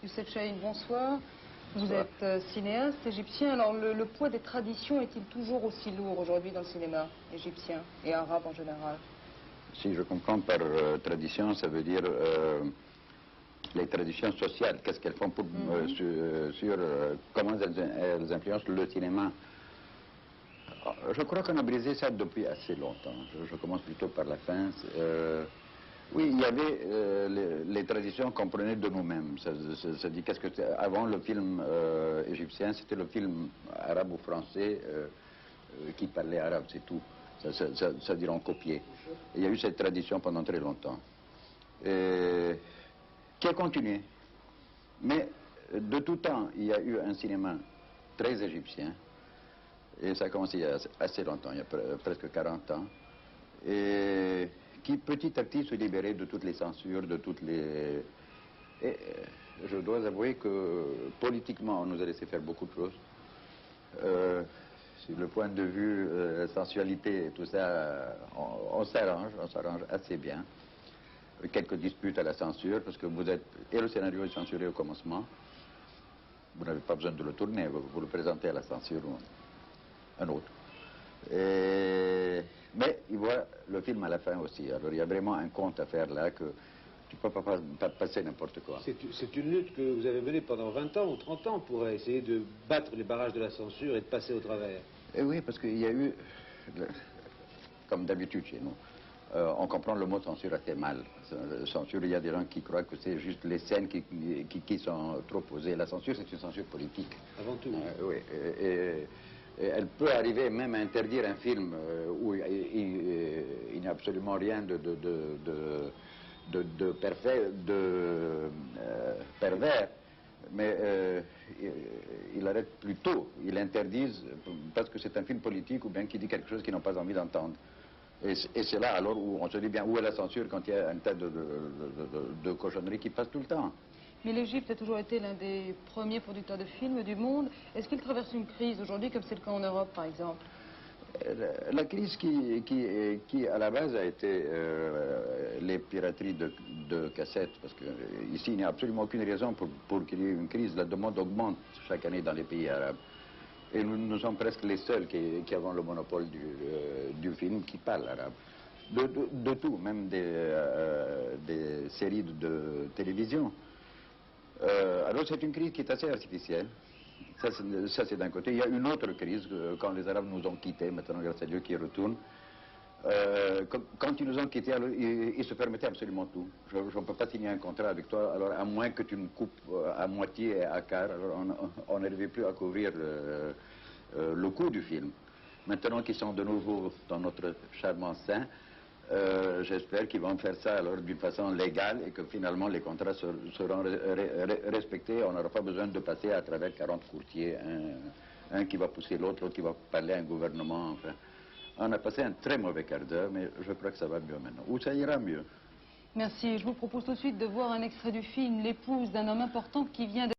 Youssef Chahine, bonsoir. Vous êtes cinéaste égyptien. Alors le poids des traditions est-il toujours aussi lourd aujourd'hui dans le cinéma égyptien et arabe en général? Si je comprends par tradition, ça veut dire les traditions sociales. Qu'est-ce qu'elles font pour, sur comment elles influencent le cinéma. Je crois qu'on a brisé ça depuis assez longtemps. Je commence plutôt par la fin. Oui, il y avait les traditions qu'on prenait de nous-mêmes. Ça dit qu'est-ce que avant le film égyptien, c'était le film arabe ou français qui parlait arabe, c'est tout. Ça dit on copiait. Il y a eu cette tradition pendant très longtemps, qui a continué. Mais de tout temps, il y a eu un cinéma très égyptien. Et ça a commencé il y a assez longtemps, il y a presque 40 ans. Et qui petit à petit se libérait de toutes les censures, de toutes les... Et je dois avouer que politiquement, on nous a laissé faire beaucoup de choses. Sur le point de vue sensualité et tout ça, on s'arrange assez bien. Quelques disputes à la censure, parce que vous êtes... Et le scénario est censuré au commencement. Vous n'avez pas besoin de le tourner, vous le présentez à la censure ou un autre. Mais il voit le film à la fin aussi. Alors il y a vraiment un compte à faire là que tu ne peux pas passer n'importe quoi. C'est une lutte que vous avez menée pendant 20 ans ou 30 ans pour essayer de battre les barrages de la censure et de passer au travers. Et oui, parce qu'il y a eu, comme d'habitude chez nous, on comprend le mot censure assez mal. Censure, il y a des gens qui croient que c'est juste les scènes qui sont trop posées. La censure, c'est une censure politique. Avant tout. Oui. Et elle peut arriver même à interdire un film où il n'y a absolument rien de pervers, mais il arrête plus tôt, il interdise parce que c'est un film politique ou bien qui dit quelque chose qu'ils n'ont pas envie d'entendre. Et c'est là alors où on se dit bien où est la censure quand il y a un tas de cochonneries qui passent tout le temps. Mais l'Égypte a toujours été l'un des premiers producteurs de films du monde. Est-ce qu'il traverse une crise aujourd'hui, comme c'est le cas en Europe, par exemple? La crise qui à la base a été les pirateries de cassettes, parce que ici il n'y a absolument aucune raison pour qu'il y ait une crise. La demande augmente chaque année dans les pays arabes. Et nous sommes presque les seuls qui avons le monopole du film qui parle arabe. De tout, même des séries de télévision. Alors c'est une crise qui est assez artificielle. Ça c'est d'un côté. Il y a une autre crise quand les Arabes nous ont quittés, maintenant grâce à Dieu qui retourne. Quand ils nous ont quittés, alors, ils se permettaient absolument tout. Je ne peux pas signer un contrat avec toi, alors à moins que tu me coupes à moitié et à quart, alors on n'arrivait plus à couvrir le coût du film. Maintenant qu'ils sont de nouveau dans notre charmant sein, j'espère qu'ils vont faire ça alors d'une façon légale et que finalement les contrats seront respectés. On n'aura pas besoin de passer à travers 40 courtiers, un qui va pousser l'autre, l'autre qui va parler à un gouvernement. Enfin, on a passé un très mauvais quart d'heure, mais je crois que ça va mieux maintenant. Ou ça ira mieux. Merci. Je vous propose tout de suite de voir un extrait du film L'épouse d'un homme important qui vient de